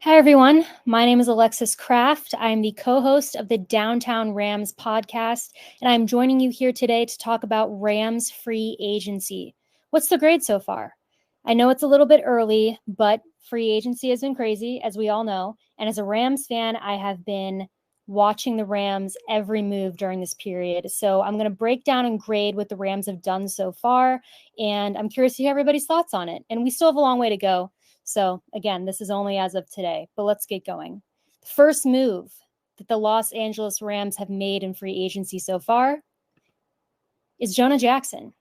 Hi, everyone. My name is Alexis Kraft. I'm the co-host of the Downtown Rams podcast, and I'm joining you here today to talk about Rams free agency. What's the grade so far? I know it's a little bit early, but free agency has been crazy, as we all know. And as a Rams fan, I have been watching the Rams every move during this period. So I'm going to break down and grade what the Rams have done so far, and I'm curious to hear everybody's thoughts on it. And we still have a long way to go. So again, this is only as of today, but let's get going. The first move that the Los Angeles Rams have made in free agency so far is Jonah Jackson.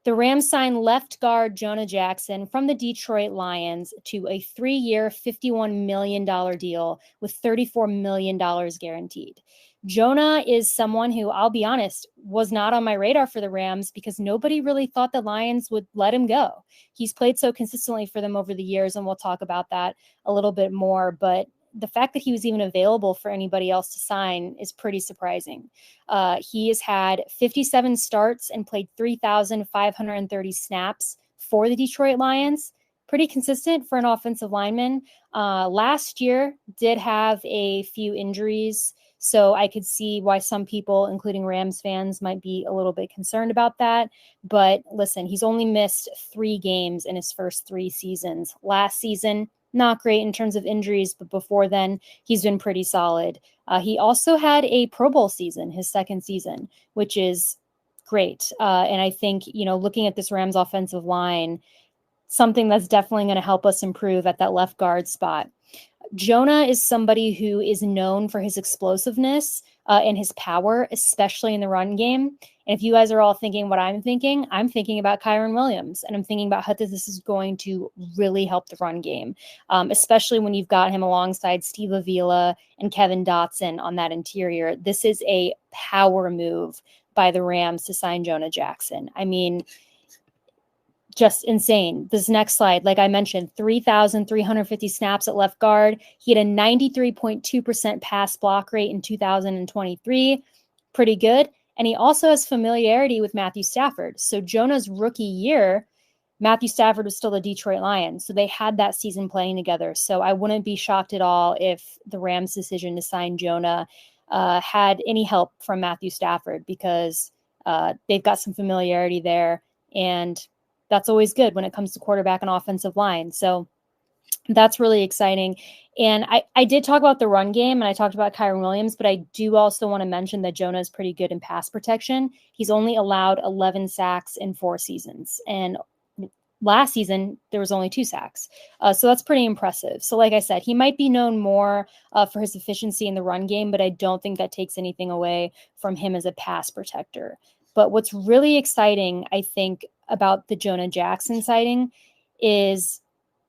The Rams signed left guard Jonah Jackson from the Detroit Lions to a 3-year, $51 million deal with $34 million guaranteed. Jonah is someone who, I'll be honest, was not on my radar for the Rams because nobody really thought the Lions would let him go. He's played so consistently for them over the years, and we'll talk about that a little bit more. But the fact that he was even available for anybody else to sign is pretty surprising. He has had 57 starts and played 3,530 snaps for the Detroit Lions. Pretty consistent for an offensive lineman. Last year did have a few injuries, so I could see why some people, including Rams fans, might be a little bit concerned about that. But listen, he's only missed 3 games in his first 3 seasons. Last season, not great in terms of injuries, but before then, he's been pretty solid. He also had a Pro Bowl season, his second season, which is great. And I think, looking at this Rams offensive line, something that's definitely going to help us improve at that left guard spot. Jonah is somebody who is known for his explosiveness and his power, especially in the run game. And if you guys are all thinking what I'm thinking about Kyren Williams, and I'm thinking about how this is going to really help the run game, especially when you've got him alongside Steve Avila and Kevin Dotson on that interior. This is a power move by the Rams to sign Jonah Jackson. I mean, just insane. This next slide, like I mentioned, 3,350 snaps at left guard. He had a 93.2% pass block rate in 2023. Pretty good. And he also has familiarity with Matthew Stafford. So Jonah's rookie year, Matthew Stafford was still the Detroit Lions. So they had that season playing together. So I wouldn't be shocked at all if the Rams' decision to sign Jonah had any help from Matthew Stafford, because they've got some familiarity there. And that's always good when it comes to quarterback and offensive line. So that's really exciting. And I did talk about the run game, and I talked about Kyren Williams, but I do also want to mention that Jonah is pretty good in pass protection. He's only allowed 11 sacks in 4 seasons. And last season, there was only 2 sacks. So that's pretty impressive. So like I said, he might be known more for his efficiency in the run game, but I don't think that takes anything away from him as a pass protector. But what's really exciting, I think, about the Jonah Jackson sighting is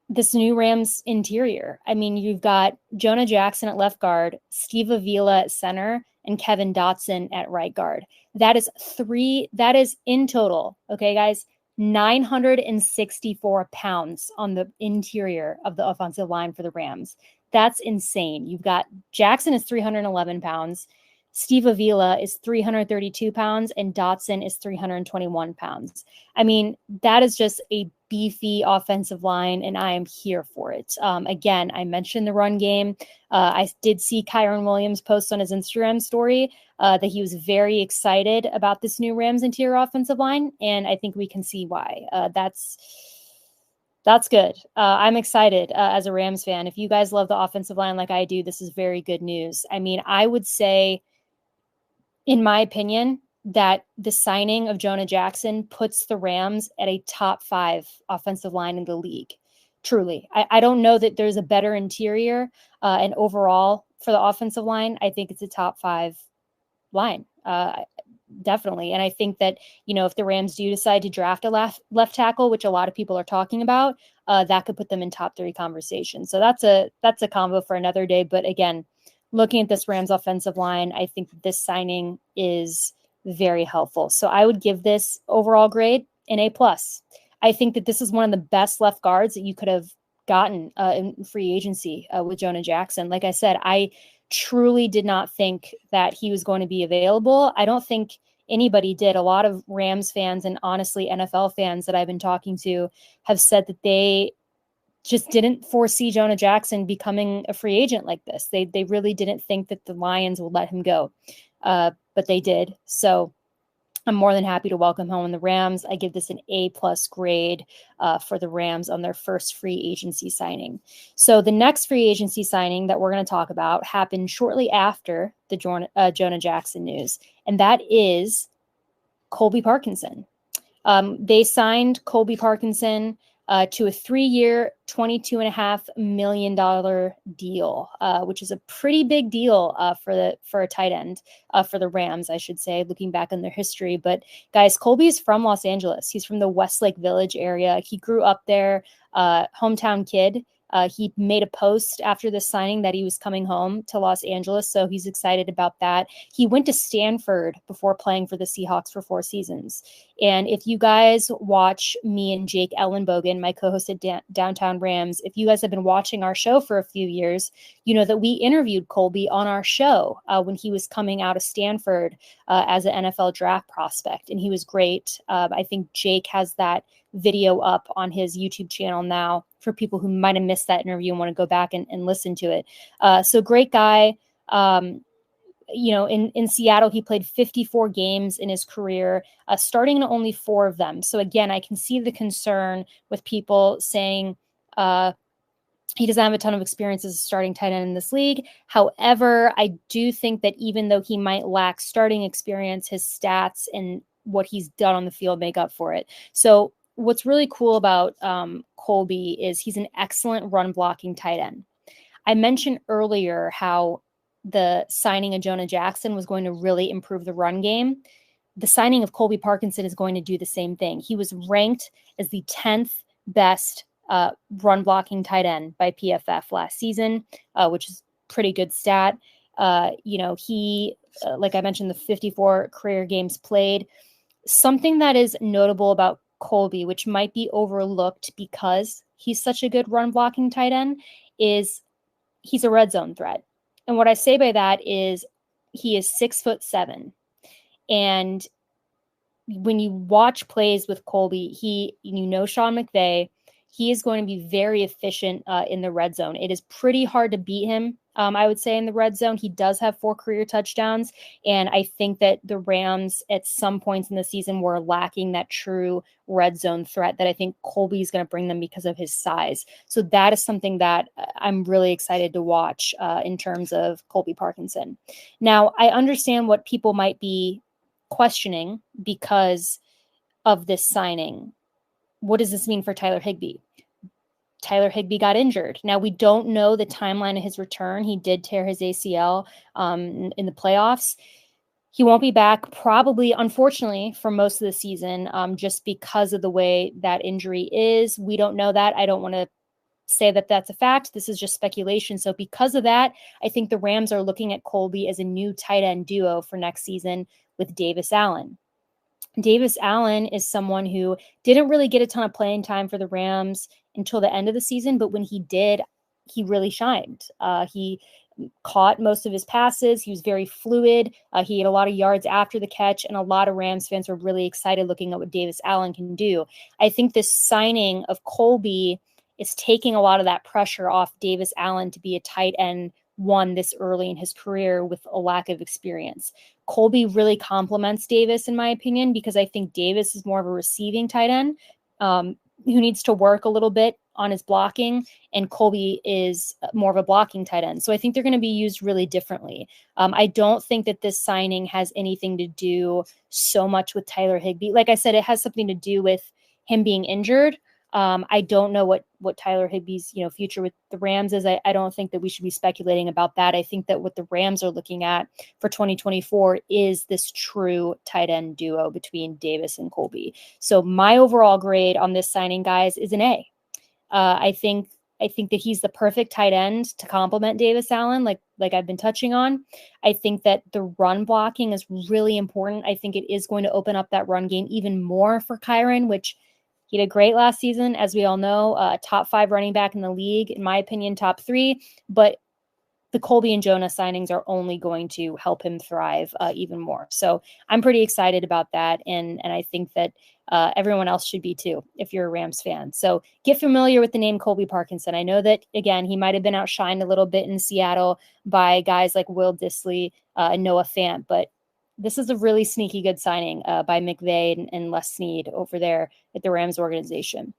this new Rams interior. I mean, you've got Jonah Jackson at left guard, Steve Avila at center, and Kevin Dotson at right guard. That is in total, okay, guys, 964 pounds on the interior of the offensive line for the Rams. That's insane. You've got Jackson is 311 pounds. Steve Avila is 332 pounds and Dotson is 321 pounds. I mean, that is just a beefy offensive line, and I am here for it. Again, I mentioned the run game. I did see Kyren Williams post on his Instagram story that he was very excited about this new Rams interior offensive line, and I think we can see why. That's good. I'm excited as a Rams fan. If you guys love the offensive line like I do, this is very good news. I mean, I would say, in my opinion, that the signing of Jonah Jackson puts the Rams at a top 5 offensive line in the league. Truly. I don't know that there's a better interior and overall for the offensive line. I think it's a top 5 line. Definitely. And I think that, if the Rams do decide to draft a left tackle, which a lot of people are talking about, that could put them in top 3 conversation. So that's a combo for another day. But again, looking at this Rams offensive line, I think this signing is very helpful. So I would give this overall grade an A+. I think that this is one of the best left guards that you could have gotten in free agency with Jonah Jackson. Like I said, I truly did not think that he was going to be available. I don't think anybody did. A lot of Rams fans and honestly NFL fans that I've been talking to have said that they just didn't foresee Jonah Jackson becoming a free agent like this. They really didn't think that the Lions would let him go, but they did. So I'm more than happy to welcome home the Rams. I give this an A+ grade for the Rams on their first free agency signing. So the next free agency signing that we're going to talk about happened shortly after the Jonah Jackson news, and that is Kobby Parkinson. They signed Kobby Parkinson to a 3-year, $22.5 million deal, which is a pretty big deal for a tight end, for the Rams, I should say, looking back on their history. But guys, Colby is from Los Angeles. He's from the Westlake Village area. He grew up there, hometown kid. He made a post after the signing that he was coming home to Los Angeles, so he's excited about that. He went to Stanford before playing for the Seahawks for 4 seasons. And if you guys watch me and Jake Ellenbogen, my co-host at Downtown Rams, if you guys have been watching our show for a few years, you know that we interviewed Colby on our show when he was coming out of Stanford as an NFL draft prospect, and he was great. I think Jake has that video up on his YouTube channel now for people who might have missed that interview and want to go back and listen to it. So great guy. In Seattle, he played 54 games in his career, starting in only 4 of them. So again, I can see the concern with people saying he doesn't have a ton of experience as a starting tight end in this league. However, I do think that even though he might lack starting experience, his stats and what he's done on the field make up for it. So what's really cool about Colby is he's an excellent run blocking tight end. I mentioned earlier how the signing of Jonah Jackson was going to really improve the run game. The signing of Kobby Parkinson is going to do the same thing. He was ranked as the 10th best run blocking tight end by PFF last season, which is pretty good stat. He, like I mentioned, the 54 career games played. Something that is notable about Colby, which might be overlooked because he's such a good run blocking tight end, is he's a red zone threat. And what I say by that is he is 6'7". And when you watch plays with Colby, Sean McVay, he is going to be very efficient in the red zone. It is pretty hard to beat him, I would say, in the red zone. He does have 4 career touchdowns, and I think that the Rams at some points in the season were lacking that true red zone threat that I think Colby is going to bring them because of his size. So that is something that I'm really excited to watch in terms of Kobby Parkinson. Now, I understand what people might be questioning because of this signing. What does this mean for Tyler Higbee? Tyler Higbee got injured. Now, we don't know the timeline of his return. He did tear his ACL in the playoffs. He won't be back probably, unfortunately, for most of the season just because of the way that injury is. We don't know that. I don't want to say that that's a fact. This is just speculation. So because of that, I think the Rams are looking at Colby as a new tight end duo for next season with Davis Allen. Davis Allen is someone who didn't really get a ton of playing time for the Rams until the end of the season, but when he did, he really shined. He caught most of his passes. He was very fluid. He had a lot of yards after the catch, and a lot of Rams fans were really excited looking at what Davis Allen can do. I think this signing of Colby is taking a lot of that pressure off Davis Allen to be a tight end one this early in his career with a lack of experience. Colby really complements Davis, in my opinion, because I think Davis is more of a receiving tight end who needs to work a little bit on his blocking, and Colby is more of a blocking tight end. So I think they're going to be used really differently. I don't think that this signing has anything to do so much with Tyler Higbee. Like I said, it has something to do with him being injured. I don't know what Tyler Higbee's future with the Rams is. I don't think that we should be speculating about that. I think that what the Rams are looking at for 2024 is this true tight end duo between Davis and Colby. So my overall grade on this signing, guys, is an A. I think that he's the perfect tight end to complement Davis Allen, like I've been touching on. I think that the run blocking is really important. I think it is going to open up that run game even more for Kyren, which he did great last season, as we all know, top 5 running back in the league, in my opinion, top 3. But the Colby and Jonah signings are only going to help him thrive even more. So I'm pretty excited about that. And I think that everyone else should be too, if you're a Rams fan. So get familiar with the name Kobby Parkinson. I know that, again, he might have been outshined a little bit in Seattle by guys like Will Dissly and Noah Fant, but this is a really sneaky good signing by McVay and Les Snead over there at the Rams organization.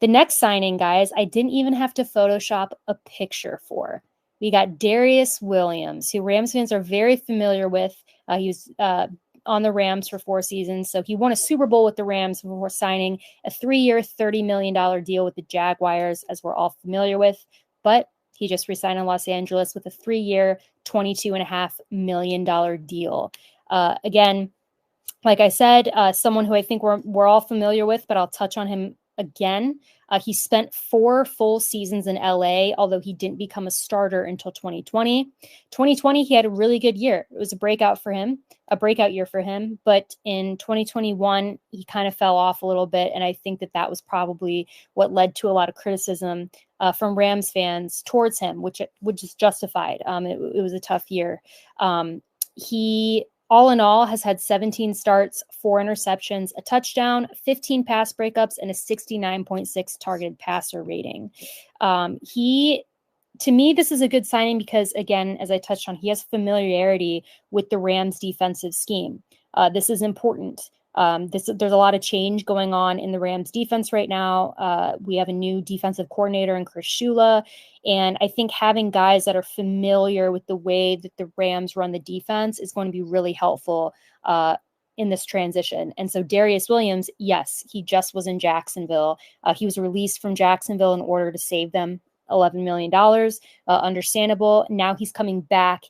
The next signing, guys, I didn't even have to Photoshop a picture for. We got Darius Williams, who Rams fans are very familiar with. He was on the Rams for 4 seasons. So he won a Super Bowl with the Rams before signing a 3-year, $30 million deal with the Jaguars, as we're all familiar with. But he just re-signed in Los Angeles with a 3-year, $22.5 million deal. Again, like I said, someone who I think we're all familiar with, but I'll touch on him again. He spent 4 full seasons in LA, although he didn't become a starter until 2020. 2020, he had a really good year. It was a breakout year for him. But in 2021, he kind of fell off a little bit. And I think that was probably what led to a lot of criticism from Rams fans towards him, which is justified. It was a tough year. He, all in all, has had 17 starts, 4 interceptions, a touchdown, 15 pass breakups, and a 69.6 targeted passer rating. To me, this is a good signing because, again, as I touched on, he has familiarity with the Rams' defensive scheme. This is important. There's a lot of change going on in the Rams defense right now. We have a new defensive coordinator in Chris Shula. And I think having guys that are familiar with the way that the Rams run the defense is going to be really helpful in this transition. And so Darius Williams, yes, he just was in Jacksonville. He was released from Jacksonville in order to save them $11 million. Understandable. Now he's coming back.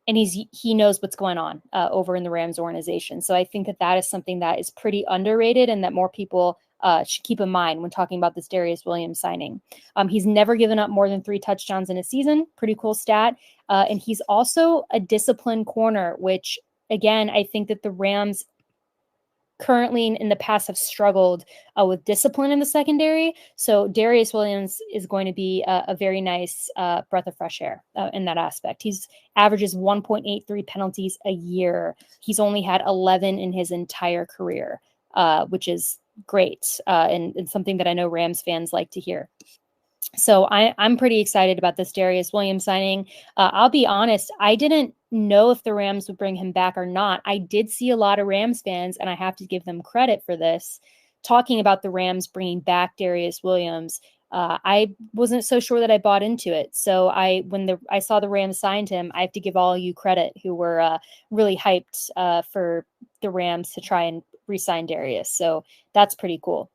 And he knows what's going on over in the Rams organization. So I think that is something that is pretty underrated and that more people should keep in mind when talking about this Darius Williams signing. He's never given up more than 3 touchdowns in a season. Pretty cool stat. And he's also a disciplined corner, which, again, I think that the Rams currently in the past have struggled with discipline in the secondary. So Darius Williams is going to be a very nice breath of fresh air in that aspect. He's averages 1.83 penalties a year. He's only had 11 in his entire career, which is great and something that I know Rams fans like to hear. So I'm pretty excited about this Darius Williams signing. I'll be honest, I didn't know if the Rams would bring him back or not. I did see a lot of Rams fans, and I have to give them credit for this, talking about the Rams bringing back Darius Williams. I wasn't so sure that I bought into it. So when I saw the Rams signed him, I have to give all you credit who were really hyped for the Rams to try and re-sign Darius. So that's pretty cool.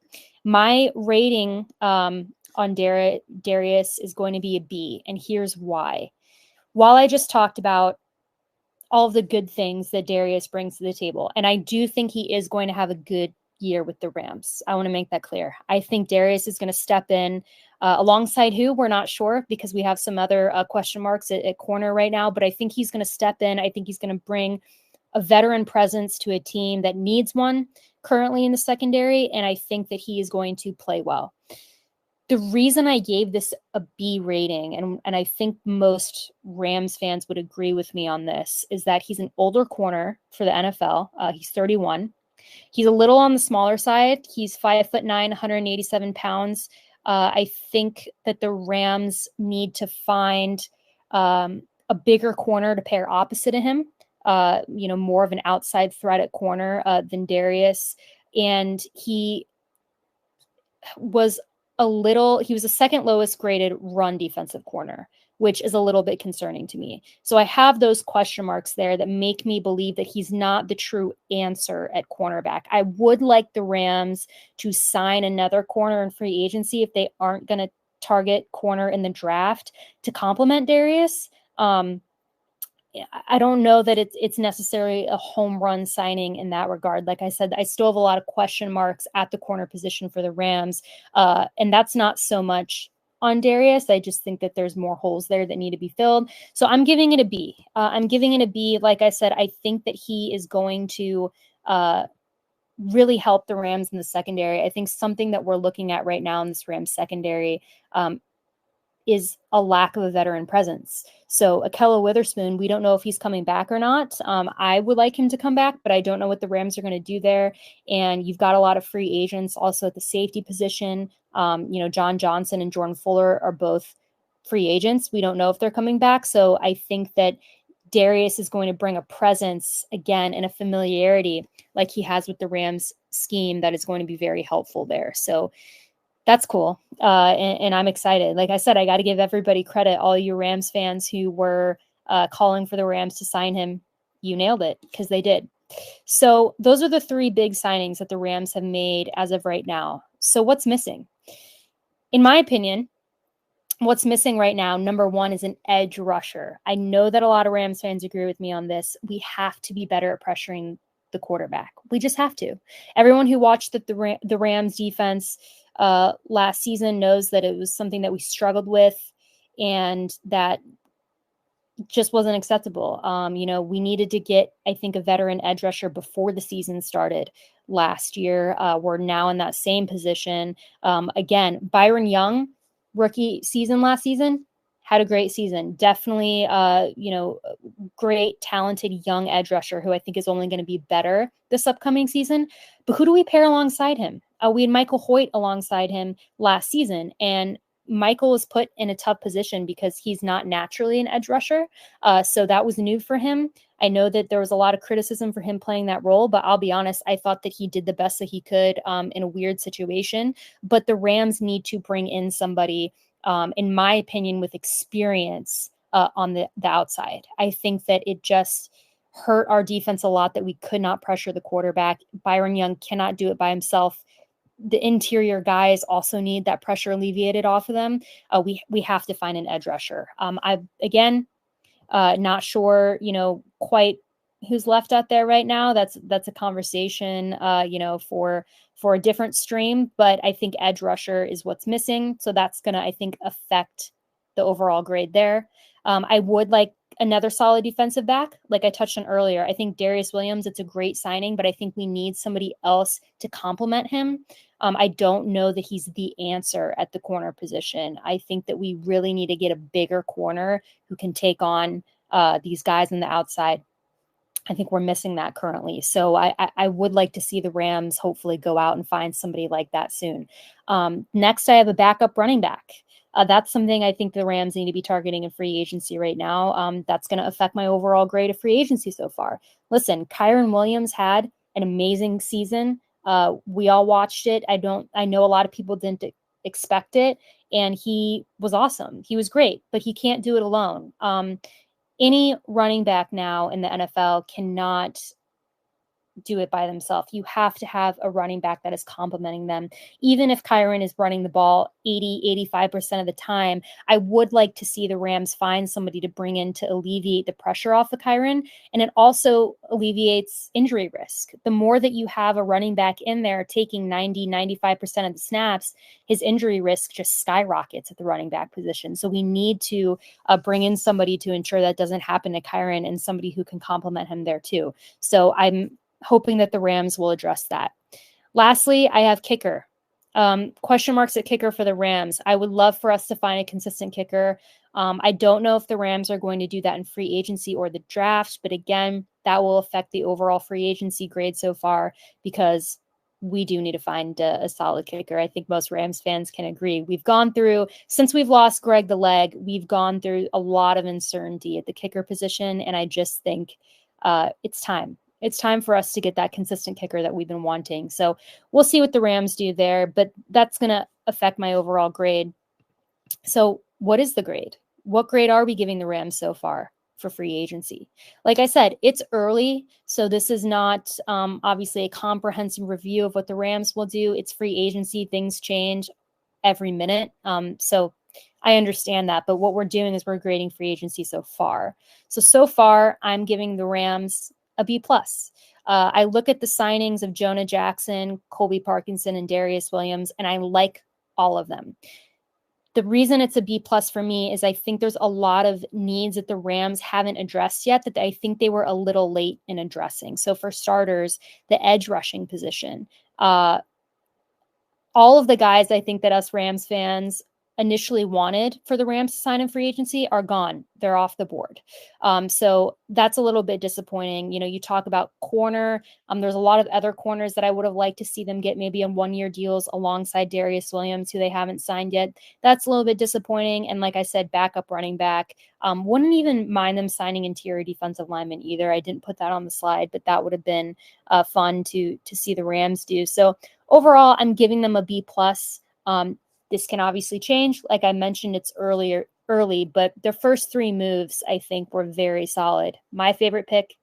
My rating on Darius is going to be a B, and here's why. While I just talked about all of the good things that Darius brings to the table, and I do think he is going to have a good year with the Rams. I want to make that clear. I think Darius is going to step in alongside who we're not sure because we have some other question marks at corner right now, but I think he's going to step in. I think he's going to bring a veteran presence to a team that needs one currently in the secondary, and I think that he is going to play well. The reason I gave this a B rating, and I think most Rams fans would agree with me on this, is that he's an older corner for the NFL. He's 31. He's a little on the smaller side. He's 5'9", 187 pounds. I think that the Rams need to find a bigger corner to pair opposite of him. More of an outside threat at corner than Darius. And he was a second lowest graded run defensive corner, which is a little bit concerning to me. So I have those question marks there that make me believe that he's not the true answer at cornerback. I would like the Rams to sign another corner in free agency if they aren't going to target corner in the draft to complement Darius. I don't know that it's necessarily a home run signing in that regard. Like I said, I still have a lot of question marks at the corner position for the Rams. And that's not so much on Darius. I just think that there's more holes there that need to be filled. So I'm giving it a B. Like I said, I think that he is going to really help the Rams in the secondary. I think something that we're looking at right now in this Rams secondary is a lack of a veteran presence. So Ahkello Witherspoon, we don't know if he's coming back or not. I would like him to come back, but I don't know what the Rams are going to do there. And you've got a lot of free agents also at the safety position. John Johnson and Jordan Fuller are both free agents. We don't know if they're coming back. So I think that Darius is going to bring a presence again and a familiarity like he has with the Rams scheme that is going to be very helpful there. So that's cool. And I'm excited. Like I said, I got to give everybody credit. All you Rams fans who were calling for the Rams to sign him, you nailed it, because they did. So those are the three big signings that the Rams have made as of right now. So what's missing? In my opinion, what's missing right now, number one, is an edge rusher. I know that a lot of Rams fans agree with me on this. We have to be better at pressuring the quarterback. We just have to. Everyone who watched the Rams defense last season knows that it was something that we struggled with and that just wasn't acceptable. We needed to get, I think, a veteran edge rusher before the season started last year. We're now in that same position. Again, Byron Young, rookie season last season, had a great season. Definitely, great, talented young edge rusher who I think is only going to be better this upcoming season. But who do we pair alongside him? We had Michael Hoyt alongside him last season, and Michael was put in a tough position because he's not naturally an edge rusher. So that was new for him. I know that there was a lot of criticism for him playing that role, but I'll be honest, I thought that he did the best that he could in a weird situation. But the Rams need to bring in somebody, in my opinion, with experience on the outside. I think that it just hurt our defense a lot that we could not pressure the quarterback. Byron Young cannot do it by himself. The interior guys also need that pressure alleviated off of them. We have to find an edge rusher. Not sure, quite who's left out there right now. That's a conversation, for a different stream. But I think edge rusher is what's missing. So that's gonna, I think, affect the overall grade there. I would like another solid defensive back, like I touched on earlier. I think Darius Williams, it's a great signing, but I think we need somebody else to complement him. I don't know that he's the answer at the corner position. I think that we really need to get a bigger corner who can take on these guys on the outside. I think we're missing that currently. So I would like to see the Rams hopefully go out and find somebody like that soon. Next, I have a backup running back. That's something I think the Rams need to be targeting in free agency right now. That's going to affect my overall grade of free agency so far. Listen, Kyren Williams had an amazing season. We all watched it. I know a lot of people didn't expect it, and he was awesome. He was great, but he can't do it alone. Any running back now in the NFL cannot do it by themselves. You have to have a running back that is complementing them. Even if Kyren is running the ball 85% of the time, I would like to see the Rams find somebody to bring in to alleviate the pressure off of Kyren. And it also alleviates injury risk. The more that you have a running back in there taking 95% of the snaps, his injury risk just skyrockets at the running back position. So we need to bring in somebody to ensure that doesn't happen to Kyren, and somebody who can complement him there too. So I'm hoping that the Rams will address that. Lastly, I have kicker. Question marks at kicker for the Rams. I would love for us to find a consistent kicker. I don't know if the Rams are going to do that in free agency or the draft, but again, that will affect the overall free agency grade so far, because we do need to find a solid kicker. I think most Rams fans can agree. We've gone through, since we've lost Greg the Leg, we've gone through a lot of uncertainty at the kicker position, and I just think it's time. It's time for us to get that consistent kicker that we've been wanting. So we'll see what the Rams do there, but that's going to affect my overall grade. So what is the grade? What grade are we giving the Rams so far for free agency? Like I said, it's early, so this is not obviously a comprehensive review of what the Rams will do. It's free agency. Things change every minute. So I understand that, but what we're doing is we're grading free agency so far. So far, I'm giving the Rams a B+. I look at the signings of Jonah Jackson, Kobby Parkinson, and Darius Williams, and I like all of them. The reason it's a B+ for me is I think there's a lot of needs that the Rams haven't addressed yet that I think they were a little late in addressing. So for starters, the edge rushing position. All of the guys I think that us Rams fans initially wanted for the Rams to sign in free agency are gone. They're off the board. So that's a little bit disappointing. You know, you talk about corner. There's a lot of other corners that I would have liked to see them get maybe on 1-year deals alongside Darius Williams, who they haven't signed yet. That's a little bit disappointing. And like I said, backup running back. Wouldn't even mind them signing interior defensive lineman either. I didn't put that on the slide, but that would have been fun to see the Rams do. So overall, I'm giving them a B+. This can obviously change. Like I mentioned, it's early, but their first 3 moves, I think, were very solid. My favorite pick,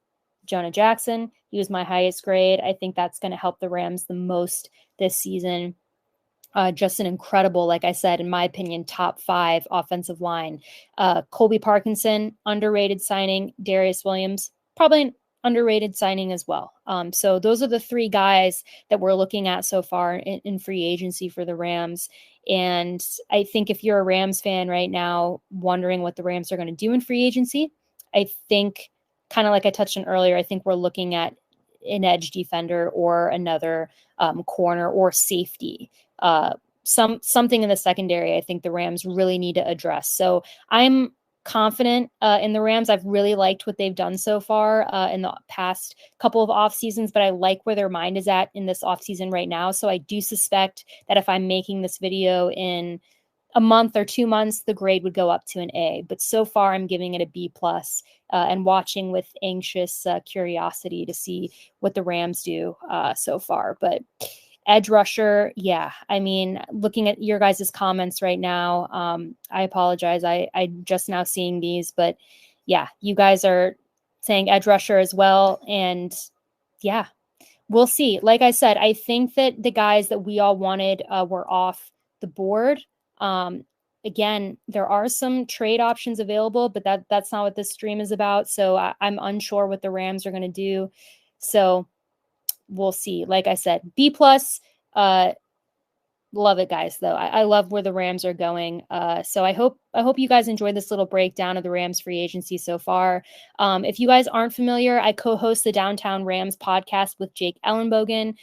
Jonah Jackson. He was my highest grade. I think that's going to help the Rams the most this season. Just an incredible, like I said, in my opinion, top 5 offensive line. Kobby Parkinson, underrated signing. Darius Williams, probably an underrated signing as well. So those are the 3 guys that we're looking at so far in free agency for the Rams. And I think if you're a Rams fan right now, wondering what the Rams are going to do in free agency, I think, kind of like I touched on earlier, I think we're looking at an edge defender or another corner or safety. Something in the secondary, I think the Rams really need to address. So I'm confident in the Rams. I've really liked what they've done so far in the past couple of off seasons, but I like where their mind is at in this off season right now. So I do suspect that if I'm making this video in a month or 2 months, the grade would go up to an A. But so far, I'm giving it a B+, and watching with anxious curiosity to see what the Rams do so far. But edge rusher, yeah. I mean, looking at your guys' comments right now, I apologize. I'm just now seeing these, but yeah, you guys are saying edge rusher as well. And yeah, we'll see. Like I said, I think that the guys that we all wanted were off the board. Again, there are some trade options available, but that's not what this stream is about. So I'm unsure what the Rams are going to do. So we'll see. Like I said, B+. Love it, guys, though. I love where the Rams are going. So I hope you guys enjoyed this little breakdown of the Rams free agency so far. If you guys aren't familiar, I co-host the Downtown Rams podcast with Jake Ellenbogen.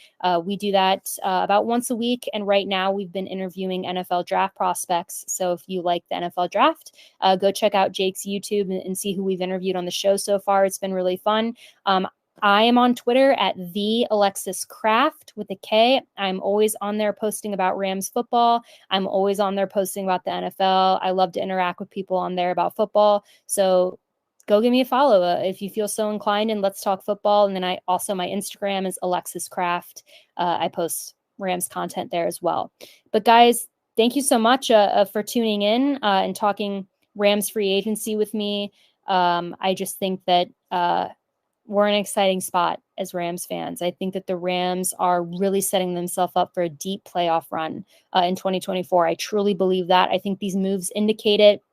We do that about once a week. And right now we've been interviewing NFL draft prospects. So if you like the NFL draft, go check out Jake's YouTube and see who we've interviewed on the show so far. It's been really fun. I am on Twitter at the Alexis Kraft with a K. I'm always on there posting about Rams football. I'm always on there posting about the NFL. I love to interact with people on there about football. So go give me a follow if you feel so inclined, and let's talk football. And then my Instagram is Alexis Kraft. I post Rams content there as well. But guys, thank you so much for tuning in and talking Rams free agency with me. I just think that we're in an exciting spot as Rams fans. I think that the Rams are really setting themselves up for a deep playoff run in 2024. I truly believe that. I think these moves indicate it.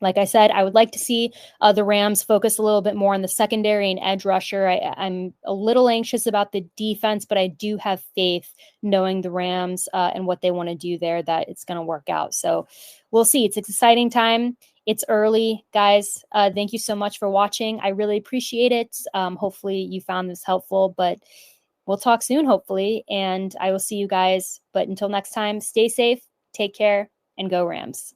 Like I said, I would like to see the Rams focus a little bit more on the secondary and edge rusher. I'm a little anxious about the defense, but I do have faith knowing the Rams and what they want to do there, that it's going to work out. So we'll see. It's an exciting time. It's early, guys. Thank you so much for watching. I really appreciate it. Hopefully you found this helpful, but we'll talk soon, hopefully. And I will see you guys. But until next time, stay safe, take care, and go Rams.